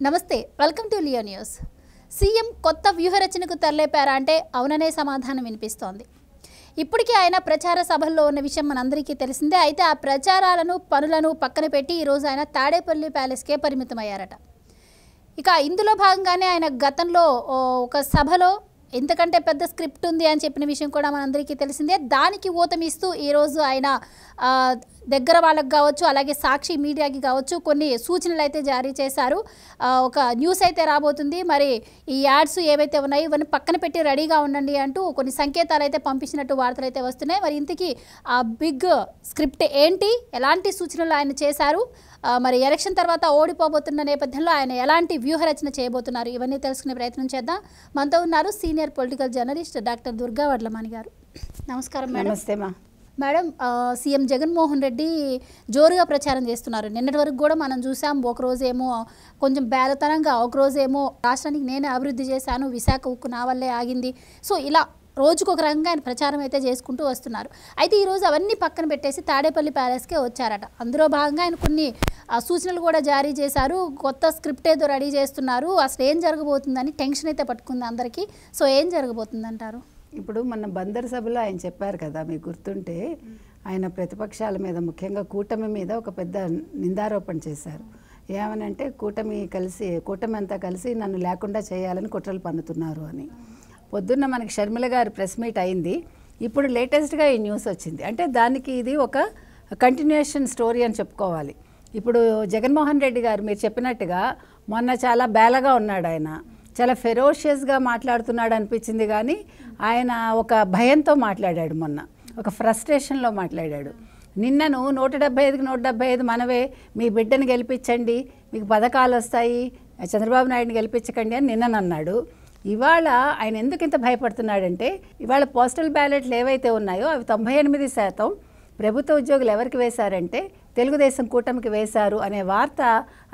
నమస్తే, welcome to Leo news. CM కొత్త వ్యూహరచనకు తరలేపారా అంటే అవుననే సమాధానం వినిపిస్తోంది. ఇప్పటికీ ఆయన ప్రచార సభల్లో ఉన్న విషయం మనందరికీ తెలిసిందే. అయితే ఆ ప్రచారాలను పనులను పక్కన పెట్టి ఈరోజు ఆయన తాడేపల్లి ప్యాలెస్కే పరిమితమయ్యారట. ఇక ఇందులో భాగంగానే ఆయన గతంలో ఒక సభలో ఇంతకంటే పెద్ద స్క్రిప్ట్ ఉంది అని చెప్పిన విషయం కూడా మనందరికీ తెలిసిందే. దానికి ఊతమిస్తూ ఈరోజు ఆయన దగ్గర వాళ్ళకి కావచ్చు, అలాగే సాక్షి మీడియాకి కావచ్చు కొన్ని సూచనలు అయితే జారీ చేశారు. ఒక న్యూస్ అయితే రాబోతుంది, మరి ఈ యాడ్స్ ఏవైతే ఉన్నాయో ఇవన్నీ పక్కన పెట్టి రెడీగా ఉండండి అంటూ కొన్ని సంకేతాలు అయితే పంపించినట్టు వార్తలు అయితే వస్తున్నాయి. మరి ఇంతకీ ఆ బిగ్ స్క్రిప్ట్ ఏంటి, ఎలాంటి సూచనలు ఆయన చేశారు, మరి ఎలక్షన్ తర్వాత ఓడిపోబోతున్న నేపథ్యంలో ఆయన ఎలాంటి వ్యూహరచన చేయబోతున్నారు, ఇవన్నీ తెలుసుకునే ప్రయత్నం చేద్దాం. మనతో ఉన్నారు senior political journalist doctor Durga Vadlamani గారు. నమస్కారం మేడం. నమస్తే మేడం, సీఎం జగన్మోహన్ రెడ్డి జోరుగా ప్రచారం చేస్తున్నారు. నిన్నటి వరకు కూడా మనం చూసాం, ఒకరోజేమో కొంచెం బేదతనంగా, ఒకరోజేమో రాష్ట్రానికి నేనే అభివృద్ధి చేశాను, విశాఖ ఉక్కు నా వల్లే ఆగింది. సో ఇలా రోజుకు ఒక రకంగా ఆయన ప్రచారం అయితే చేసుకుంటూ వస్తున్నారు. అయితే ఈరోజు అవన్నీ పక్కన పెట్టేసి తాడేపల్లి ప్యాలెస్కే వచ్చారట. అందులో భాగంగా ఆయన కొన్ని సూచనలు కూడా జారీ చేశారు. కొత్త స్క్రిప్ట్ ఏదో రెడీ చేస్తున్నారు, అసలు ఏం జరగబోతుందని టెన్షన్ అయితే పట్టుకుంది అందరికీ. సో ఏం జరగబోతుంది అంటారు? ఇప్పుడు మన బందర్ సభలో ఆయన చెప్పారు కదా, మీకు గుర్తుంటే ఆయన ప్రతిపక్షాల మీద, ముఖ్యంగా కూటమి మీద ఒక పెద్ద నిందారోపణ చేశారు. ఏమనంటే కూటమి అంతా కలిసి నన్ను లేకుండా చేయాలని కుట్రలు పన్నుతున్నారు అని. పొద్దున్న మనకి షర్మిల గారి ప్రెస్ మీట్ అయింది. ఇప్పుడు లేటెస్ట్గా ఈ న్యూస్ వచ్చింది. అంటే దానికి ఇది ఒక కంటిన్యూషన్ స్టోరీ అని చెప్పుకోవాలి. ఇప్పుడు జగన్మోహన్ రెడ్డి గారు మీరు చెప్పినట్టుగా మొన్న చాలా బేలగా ఉన్నాడు, ఆయన చాలా ఫెరోషియస్గా మాట్లాడుతున్నాడు అనిపించింది. కానీ ఆయన ఒక భయంతో మాట్లాడాడు, మొన్న ఒక ఫ్రస్ట్రేషన్లో మాట్లాడాడు. నిన్నను 175కి 175 మనవే, మీ బిడ్డను గెలిపించండి, మీకు పథకాలు వస్తాయి, చంద్రబాబు నాయుడిని గెలిపించకండి అని నిన్ననన్నాడు. ఇవాళ ఆయన ఎందుకు ఇంత భయపడుతున్నాడంటే, ఇవాళ పోస్టల్ బ్యాలెట్లు ఏవైతే ఉన్నాయో అవి 98% ప్రభుత్వ ఉద్యోగులు ఎవరికి వేశారంటే తెలుగుదేశం కూటమికి వేశారు అనే వార్త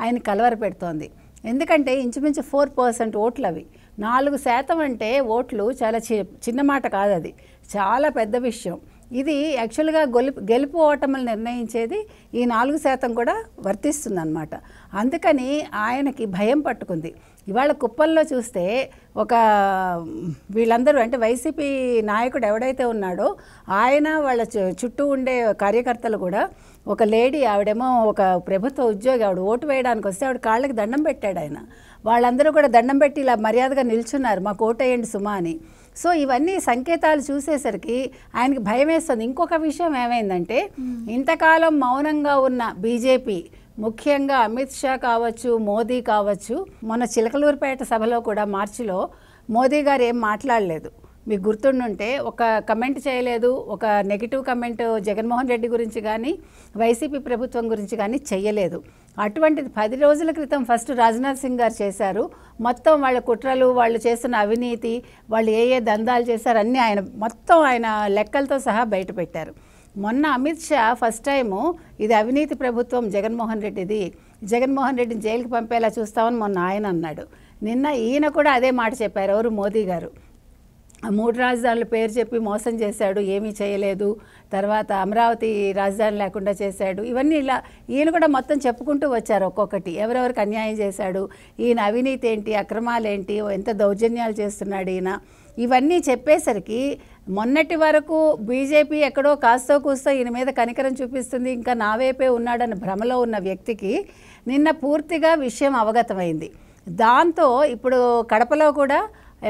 ఆయన కలవరపెడుతోంది. ఎందుకంటే ఇంచుమించు 4% ఓట్లు, అవి 4% అంటే ఓట్లు చాలా చిన్న మాట కాదు, అది చాలా పెద్ద విషయం. ఇది యాక్చువల్గా గెలుపు ఓటములు నిర్ణయించేది ఈ 4% కూడా వర్తిస్తుందన్నమాట. అందుకని ఆయనకి భయం పట్టుకుంది. ఇవాళ కుప్పంలో చూస్తే ఒక వీళ్ళందరూ అంటే వైసీపీ నాయకుడు ఎవడైతే ఉన్నాడో ఆయన వాళ్ళ చుట్టూ ఉండే కార్యకర్తలు కూడా, ఒక లేడీ ఆవిడేమో ఒక ప్రభుత్వ ఉద్యోగి, ఆవిడ ఓటు వేయడానికి వస్తే ఆవిడ కాళ్ళకి దండం పెట్టాడు ఆయన. వాళ్ళందరూ కూడా దండం పెట్టి ఇలా మర్యాదగా నిల్చున్నారు, మాకు ఓటు వేయండి సుమా అని. సో ఇవన్నీ సంకేతాలు చూసేసరికి ఆయనకి భయం వేస్తుంది. ఇంకొక విషయం ఏమైందంటే, ఇంతకాలం మౌనంగా ఉన్న బీజేపీ, ముఖ్యంగా అమిత్ షా కావచ్చు, మోదీ కావచ్చు, మొన్న చిలకలూరుపేట సభలో కూడా మార్చిలో మోదీ గారు ఏం మాట్లాడలేదు. మీకు గుర్తుండుంటే ఒక కమెంట్ చేయలేదు, ఒక నెగిటివ్ కమెంట్ జగన్మోహన్ రెడ్డి గురించి కానీ వైసీపీ ప్రభుత్వం గురించి కానీ చెయ్యలేదు. అటువంటిది 10 రోజుల క్రితం ఫస్ట్ రాజ్నాథ్ సింగ్ గారు చేశారు. మొత్తం వాళ్ళ కుట్రలు, వాళ్ళు చేస్తున్న అవినీతి, వాళ్ళు ఏ దందాలు చేశారు అన్నీ ఆయన లెక్కలతో సహా బయట పెట్టారు. మొన్న అమిత్ షా ఫస్ట్ టైము ఇది అవినీతి ప్రభుత్వం జగన్మోహన్ రెడ్డిది, జగన్మోహన్ రెడ్డిని జైలుకి పంపేలా చూస్తామని మొన్న ఆయన అన్నాడు. నిన్న ఈయన కూడా అదే మాట చెప్పారు, ఎవరు మోదీ గారు. 3 రాజధానుల పేరు చెప్పి మోసం చేశాడు, ఏమీ చేయలేదు, తర్వాత అమరావతి రాజధాని లేకుండా చేశాడు, ఇవన్నీ ఇలా ఈయన కూడా మొత్తం చెప్పుకుంటూ వచ్చారు ఒక్కొక్కటి, ఎవరెవరికి అన్యాయం చేశాడు, ఈయన అవినీతి ఏంటి, అక్రమాలేంటి, ఎంత దౌర్జన్యాలు చేస్తున్నాడు ఈయన, ఇవన్నీ చెప్పేసరికి మొన్నటి వరకు బీజేపీ ఎక్కడో కాస్తో కూస్తో ఈయన మీద కనికరం చూపిస్తుంది, ఇంకా నా వైపే ఉన్నాడన్న భ్రమలో ఉన్న వ్యక్తికి నిన్న పూర్తిగా విషయం అవగతమైంది. దాంతో ఇప్పుడు కడపలో కూడా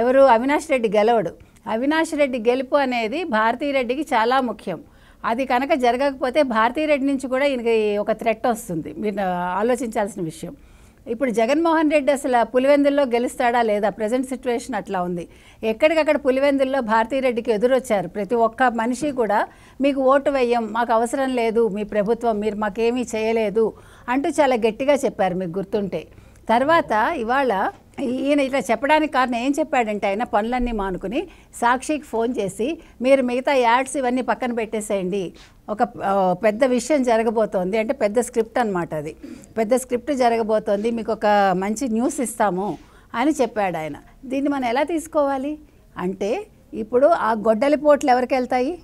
ఎవరు అవినాష్ రెడ్డి గెలవడు. అవినాష్ రెడ్డి గెలుపు అనేది భారతీరెడ్డికి చాలా ముఖ్యం. అది కనుక జరగకపోతే భారతీరెడ్డి నుంచి కూడా ఈయనకి ఒక థ్రెట్ వస్తుంది. మీరు ఆలోచించాల్సిన విషయం. ఇప్పుడు జగన్మోహన్ రెడ్డి అసలు పులివెందుల్లో గెలుస్తాడా లేదా, ప్రజెంట్ సిచ్యువేషన్ అట్లా ఉంది. ఎక్కడికక్కడ పులివెందుల్లో భారతీరెడ్డికి ఎదురొచ్చారు ప్రతి ఒక్క మనిషి కూడా, మీకు ఓటు వేయం, మాకు అవసరం లేదు మీ ప్రభుత్వం, మీరు మాకేమీ చేయలేదు అంటూ చాలా గట్టిగా చెప్పారు, మీకు గుర్తుంటే. తర్వాత ఇవాళ ఈయన ఇట్లా చెప్పడానికి కారణం ఏం చెప్పాడంటే, ఆయన పనులన్నీ మానుకుని సాక్షికి ఫోన్ చేసి, మీరు మిగతా యాడ్స్ ఇవన్నీ పక్కన పెట్టేసేయండి, ఒక పెద్ద విషయం జరగబోతోంది అంటే పెద్ద స్క్రిప్ట్ అనమాట, అది పెద్ద స్క్రిప్ట్ జరగబోతోంది, మీకు ఒక మంచి న్యూస్ ఇస్తాము అని చెప్పాడు ఆయన. దీన్ని మనం ఎలా తీసుకోవాలి అంటే, ఇప్పుడు ఆ గొడ్డలిపోట్లు ఎవరికి వెళ్తాయి?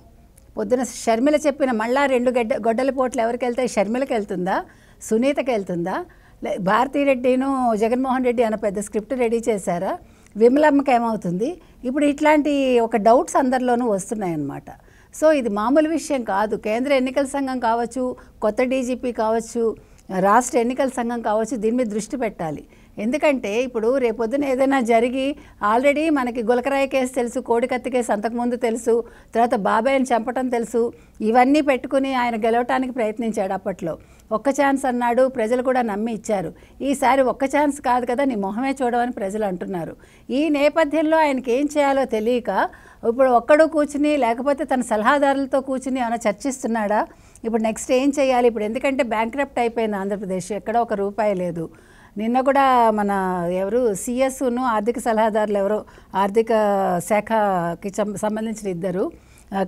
పొద్దున షర్మిల చెప్పిన మళ్ళా 2 గొడ్డలిపోట్లు ఎవరికి వెళ్తాయి? షర్మిలకి వెళ్తుందా, సునీతకి వెళ్తుందా, భారతీరెడ్డిను జగన్మోహన్ రెడ్డి అన్న పెద్ద స్క్రిప్ట్ రెడీ చేశారా, విమలమ్మకి ఏమవుతుంది, ఇప్పుడు ఇట్లాంటి ఒక డౌట్స్ అందరిలోనూ వస్తున్నాయన్నమాట. సో ఇది మామూలు విషయం కాదు. కేంద్ర ఎన్నికల సంఘం కావచ్చు, కొత్త డీజీపీ కావచ్చు, రాష్ట్ర ఎన్నికల సంఘం కావచ్చు, దీని మీద దృష్టి పెట్టాలి. ఎందుకంటే ఇప్పుడు రేపొద్దున ఏదైనా జరిగి ఆల్రెడీ మనకి గులకరాయి కేసు తెలుసు, కోడికత్తి కేసు అంతకుముందు తెలుసు, తర్వాత బాబాయ్ని చంపటం తెలుసు. ఇవన్నీ పెట్టుకుని ఆయన గెలవటానికి ప్రయత్నించాడు. అప్పట్లో ఒక్క ఛాన్స్ అన్నాడు, ప్రజలు కూడా నమ్మి ఇచ్చారు. ఈసారి ఒక్క ఛాన్స్ కాదు కదా, నీ మొహమే చూడమని ప్రజలు అంటున్నారు. ఈ నేపథ్యంలో ఆయనకి ఏం చేయాలో తెలియక ఇప్పుడు ఒక్కడు కూర్చుని, లేకపోతే తన సలహాదారులతో కూర్చుని ఏమైనా చర్చిస్తున్నాడా, ఇప్పుడు నెక్స్ట్ ఏం చేయాలి ఇప్పుడు, ఎందుకంటే బ్యాంక్రప్ట్ అయిపోయింది ఆంధ్రప్రదేశ్, ఎక్కడ ఒక రూపాయి లేదు. నిన్న కూడా మన ఎవరు సిఎస్ను ఆర్థిక సలహాదారులు ఎవరో ఆర్థిక శాఖకి సంబంధించిన ఇద్దరు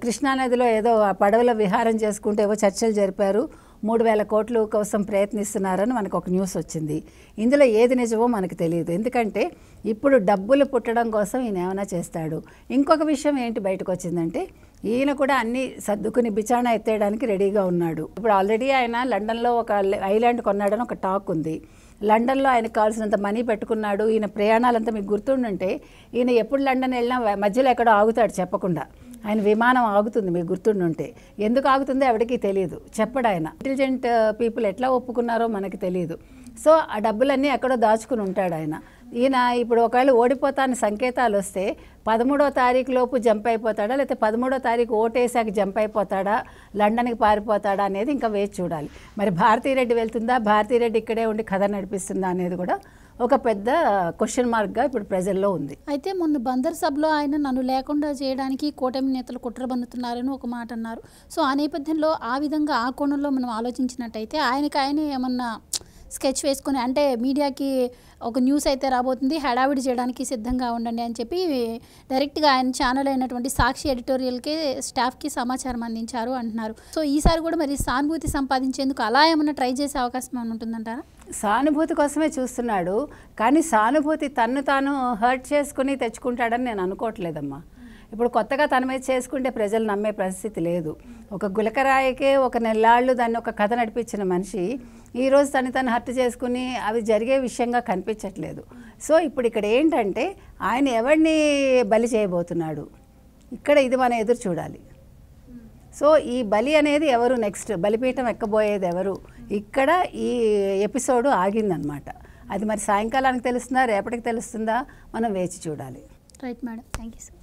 కృష్ణానదిలో ఏదో పడవలో విహారం చేసుకుంటూ ఏవో చర్చలు జరిపారు, 3,000 కోట్ల కోసం ప్రయత్నిస్తున్నారని మనకు ఒక న్యూస్ వచ్చింది. ఇందులో ఏది నిజమో మనకు తెలియదు. ఎందుకంటే ఇప్పుడు డబ్బులు పుట్టడం కోసం ఈయన ఏమైనా చేస్తాడు. ఇంకొక విషయం ఏంటి బయటకు వచ్చిందంటే, ఈయన కూడా అన్నీ సర్దుకుని బిచాణ ఎత్తేయడానికి రెడీగా ఉన్నాడు. ఇప్పుడు ఆల్రెడీ ఆయన లండన్లో ఒక ఐలాండ్ కొన్నాడని ఒక టాక్ ఉంది. లండన్లో ఆయనకు కావాల్సినంత మనీ పెట్టుకున్నాడు. ఈయన ప్రయాణాలంతా మీకు గుర్తుండుంటే, ఈయన ఎప్పుడు లండన్ వెళ్ళినా మధ్యలో ఎక్కడో ఆగుతాడు చెప్పకుండా. ఆయన విమానం ఆగుతుంది మీకు గుర్తుండుంటే. ఎందుకు ఆగుతుందో ఎవరికీ తెలియదు, చెప్పడు ఆయన. ఇంటెలిజెంట్ పీపుల్ ఎట్లా ఒప్పుకున్నారో మనకు తెలియదు. సో ఆ డబ్బులన్నీ ఎక్కడో దాచుకుని ఉంటాడు ఆయన. ఈయన ఇప్పుడు ఒకవేళ ఓడిపోతాని సంకేతాలు వస్తే 13వ తారీఖు లోపు జంప్ అయిపోతాడా, లేకపోతే 13వ తారీఖు ఓటేసాక జంప్ అయిపోతాడా, లండన్కి పారిపోతాడా అనేది ఇంకా వేచి చూడాలి. మరి భారతీరెడ్డి వెళ్తుందా, భారతీరెడ్డి ఇక్కడే ఉండి కథ నడిపిస్తుందా అనేది కూడా ఒక పెద్ద క్వశ్చన్ మార్క్గా ఇప్పుడు ప్రజల్లో ఉంది. అయితే మొన్న బందర్ సభలో ఆయన నన్ను లేకుండా చేయడానికి కూటమి నేతలు కుట్ర బందుతున్నారని ఒక మాట అన్నారు. సో ఆ నేపథ్యంలో ఆ విధంగా ఆ కోణంలో మనం ఆలోచించినట్టయితే ఆయనకి ఏమన్నా స్కెచ్ వేసుకొని, అంటే మీడియాకి ఒక న్యూస్ అయితే రాబోతుంది, హడావిడి చేయడానికి సిద్ధంగా ఉండండి అని చెప్పి డైరెక్ట్గా ఆయన ఛానల్ అయినటువంటి సాక్షి ఎడిటోరియల్కి స్టాఫ్కి సమాచారం అందించారు అంటున్నారు. సో ఈసారి కూడా మరి సానుభూతి సంపాదించేందుకు అలా ఏమన్నా ట్రై చేసే అవకాశం ఏమైనా ఉంటుందంటారా? సానుభూతి కోసమే చూస్తున్నాడు, కానీ సానుభూతి తన్ను తాను హర్ట్ చేసుకుని తెచ్చుకుంటాడని నేను అనుకోవట్లేదమ్మా. ఇప్పుడు కొత్తగా తన మీద చేసుకుంటే ప్రజలు నమ్మే పరిస్థితి లేదు. ఒక గులకరాయికే ఒక నెల్లాళ్ళు దాన్ని ఒక కథ నడిపించిన మనిషి ఈరోజు తను హర్ట్ చేసుకుని అవి జరిగే విషయంగా కనిపించట్లేదు. సో ఇప్పుడు ఇక్కడ ఏంటంటే ఆయన ఎవరిని బలి చేయబోతున్నాడు, ఇక్కడ ఇది మనం ఎదురు చూడాలి. సో ఈ బలి అనేది ఎవరు, నెక్స్ట్ బలిపీఠం ఎక్కబోయేది ఎవరు, ఇక్కడ ఈ ఎపిసోడ్ ఆగిందనమాట. అది మరి సాయంకాలానికి తెలుస్తుందా, రేపటికి తెలుస్తుందా, మనం వేచి చూడాలి. Right madam, thank you sir.